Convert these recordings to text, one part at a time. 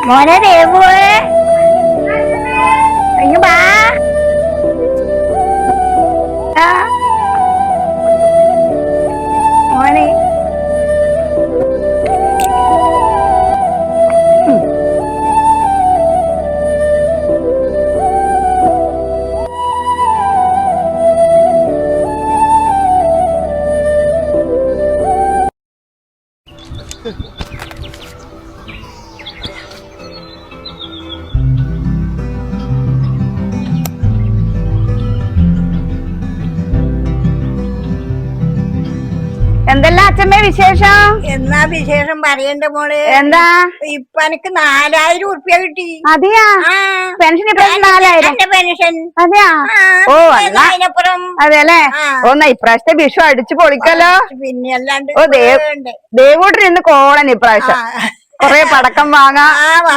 മോനെ ദേവുവേ അയ്യോ ബാ മോനെ എന്തെല്ലാം അച്ഛമ്മേ വിശേഷം? എന്നാ വിശേഷം പറയണ്ട മോള്? എന്താ ഇപ്പൊ എനിക്ക് 4000 ഉറുപ്പ്യ കിട്ടി. അതെയാ? പെൻഷൻ 4000? പെൻഷൻ. അതെയാ? ഓ അതിനപ്പുറം അതെല്ലേ? ഓന്നാ ഇപ്രാവശ്യത്തെ വിഷു അടിച്ചു പൊളിക്കല്ലോ. പിന്നെ അല്ലാണ്ട് ഓ ദേവൂട്ടിന് ഇന്ന് കോളൻ ഇപ്രാവശ്യം കൊറേ പടക്കം വാങ്ങാ,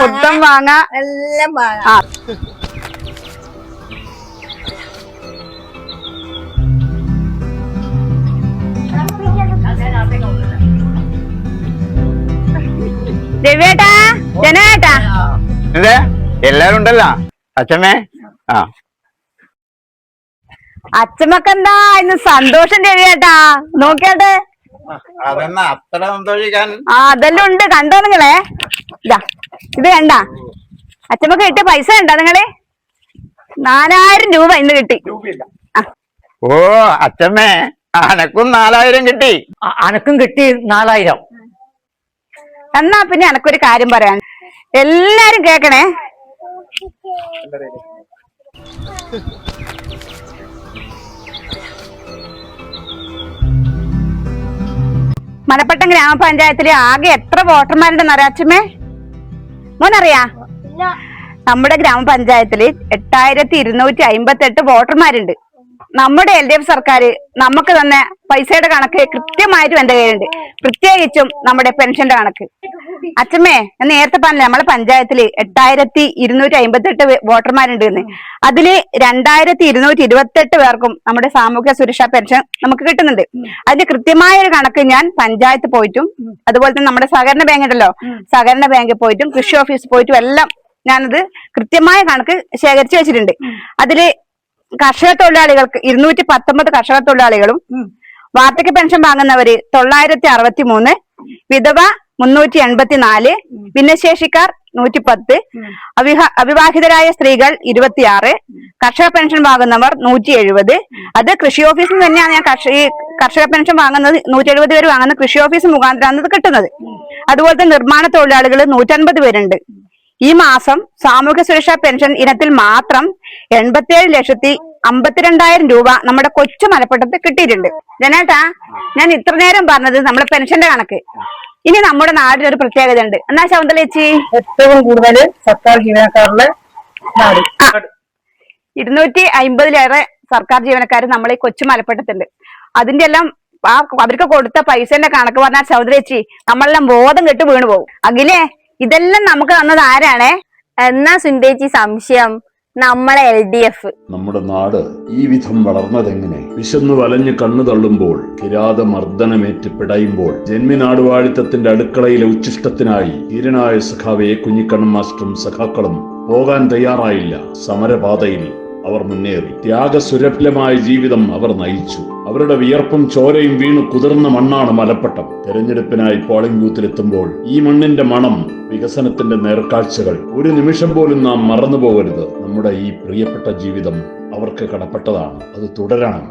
മുത്തം വാങ്ങാ, എല്ലാം വാങ്ങാം. രവിയേട്ടാ, ജനേട്ടാ, എല്ലാരും ഉണ്ടല്ലോ അച്ഛമ്മേ. അച്ഛമ്മക്കെന്താ ഇന്ന് സന്തോഷം രവിയേട്ടാ? നോക്കിയാട്ടെ. അതെന്നാ അത്ര സന്തോഷിക്കാൻ? അതെല്ലാം ഉണ്ട്, കണ്ടോ നിങ്ങളെ? ഇത് കണ്ട അച്ഛമ്മക്ക് കിട്ടിയ പൈസ കണ്ടാ നിങ്ങള്? 4000 രൂപ ഇന്ന് കിട്ടി. ഓ അച്ഛമ്മേ, അനക്കും 4000 കിട്ടി. അനക്കും കിട്ടി 4000. എന്നാ പിന്നെ എനക്കൊരു കാര്യം പറയാൻ, എല്ലാരും കേക്കണേ. മലപ്പട്ടം ഗ്രാമപഞ്ചായത്തില് ആകെ എത്ര വോട്ടർമാരുണ്ടെന്ന് അറിയാം അച്ഛമ്മേ? മോനറിയാ? നമ്മുടെ ഗ്രാമപഞ്ചായത്തില് 8258 വോട്ടർമാരുണ്ട്. നമ്മുടെ LDF സർക്കാർ നമുക്ക് തന്നെ പൈസയുടെ കണക്ക് കൃത്യമായിട്ടും എന്റെ കയ്യിലുണ്ട്, പ്രത്യേകിച്ചും നമ്മുടെ പെൻഷന്റെ കണക്ക്. അച്ഛമ്മേ, ഞാൻ നേരത്തെ പറഞ്ഞില്ല നമ്മളെ പഞ്ചായത്തില് 8258 വോട്ടർമാരുണ്ട് എന്ന്. അതില് 2228 പേർക്കും നമ്മുടെ സാമൂഹ്യ സുരക്ഷാ പെൻഷൻ നമുക്ക് കിട്ടുന്നുണ്ട്. അതിന്റെ കൃത്യമായ ഒരു കണക്ക് ഞാൻ പഞ്ചായത്ത് പോയിട്ടും അതുപോലെ തന്നെ നമ്മുടെ സഹകരണ ബാങ്ക് ഉണ്ടല്ലോ, സഹകരണ ബാങ്കിൽ പോയിട്ടും കൃഷി ഓഫീസിൽ പോയിട്ടും എല്ലാം ഞാനത് കൃത്യമായ കണക്ക് ശേഖരിച്ചു വെച്ചിട്ടുണ്ട്. അതില് കർഷക തൊഴിലാളികൾക്ക് 219 കർഷക തൊഴിലാളികളും, വാർദ്ധക്യ പെൻഷൻ വാങ്ങുന്നവര് 963, വിധവ 384, ഭിന്നശേഷിക്കാർ 110, അവിവാഹിതരായ സ്ത്രീകൾ 26, കർഷക പെൻഷൻ വാങ്ങുന്നവർ 170. അത് കൃഷി ഓഫീസിൽ തന്നെയാണ് ഞാൻ കർഷക പെൻഷൻ വാങ്ങുന്നത്. 170 പേര് വാങ്ങുന്ന കൃഷി ഓഫീസ് മുഖാന്തരമാണ് കിട്ടുന്നത്. അതുപോലെ തന്നെ നിർമ്മാണ തൊഴിലാളികൾ 150 പേരുണ്ട്. ഈ മാസം സാമൂഹ്യ സുരക്ഷാ പെൻഷൻ ഇനത്തിൽ മാത്രം 87,52,000 രൂപ നമ്മുടെ കൊച്ചു മലപ്പട്ടത്ത് കിട്ടിയിട്ടുണ്ട്. ജനേട്ടാ, ഞാൻ ഇത്ര നേരം പറഞ്ഞത് നമ്മുടെ പെൻഷന്റെ കണക്ക്. ഇനി നമ്മുടെ നാടിനൊരു പ്രത്യേകത ഉണ്ട്. എന്നാ ശകുന്തള ചേച്ചി? ഏറ്റവും കൂടുതൽ സർക്കാർ ജീവനക്കാരുടെ 250-ലേറെ സർക്കാർ ജീവനക്കാർ നമ്മളെ കൊച്ചു മലപ്പട്ടത്തുണ്ട്. അതിന്റെ എല്ലാം അവർക്ക് കൊടുത്ത പൈസന്റെ കണക്ക് പറഞ്ഞാൽ ശകുന്തള ചേച്ചി നമ്മളെല്ലാം ബോധം കെട്ട് വീണു പോകും. അഖിലേ, ഇതെല്ലാം നമുക്ക് തന്നത് ആരാണ്? എന്നാ സുന്ദേച്ചി സംശയം? നമ്മളെ LDF. നമ്മുടെ നാട് ഈ വിധം വളർന്നതെങ്ങനെ? വിശന്നു വലഞ്ഞ് കണ്ണു തള്ളുമ്പോൾ, കിരാതമർദ്ദനമേറ്റ് പിടയുമ്പോൾ, ജന്മിനാടുവാഴിത്തത്തിന്റെ അടുക്കളയിലെ ഉച്ചിഷ്ടത്തിനായി ധീരനായ സഖാവെ കുഞ്ഞിക്കണ്ണൻ മാസ്റ്ററും സഖാക്കളും പോകാൻ തയ്യാറായില്ല. സമരപാതയിൽ അവർ മുന്നേറി. ത്യാഗസുരഭ്യമായ ജീവിതം അവർ നയിച്ചു. അവരുടെ വിയർപ്പും ചോരയും വീണു കുതിർന്ന മണ്ണാണ് മലപ്പട്ടം. തെരഞ്ഞെടുപ്പിനായി പോളിംഗ് ബൂത്തിലെത്തുമ്പോൾ ഈ മണ്ണിന്റെ മണം, വികസനത്തിന്റെ നേർക്കാഴ്ചകൾ ഒരു നിമിഷം പോലും നാം മറന്നുപോകരുത്. നമ്മുടെ ഈ പ്രിയപ്പെട്ട ജീവിതം അവർക്ക് കടപ്പെട്ടതാണ്. അത് തുടരണം.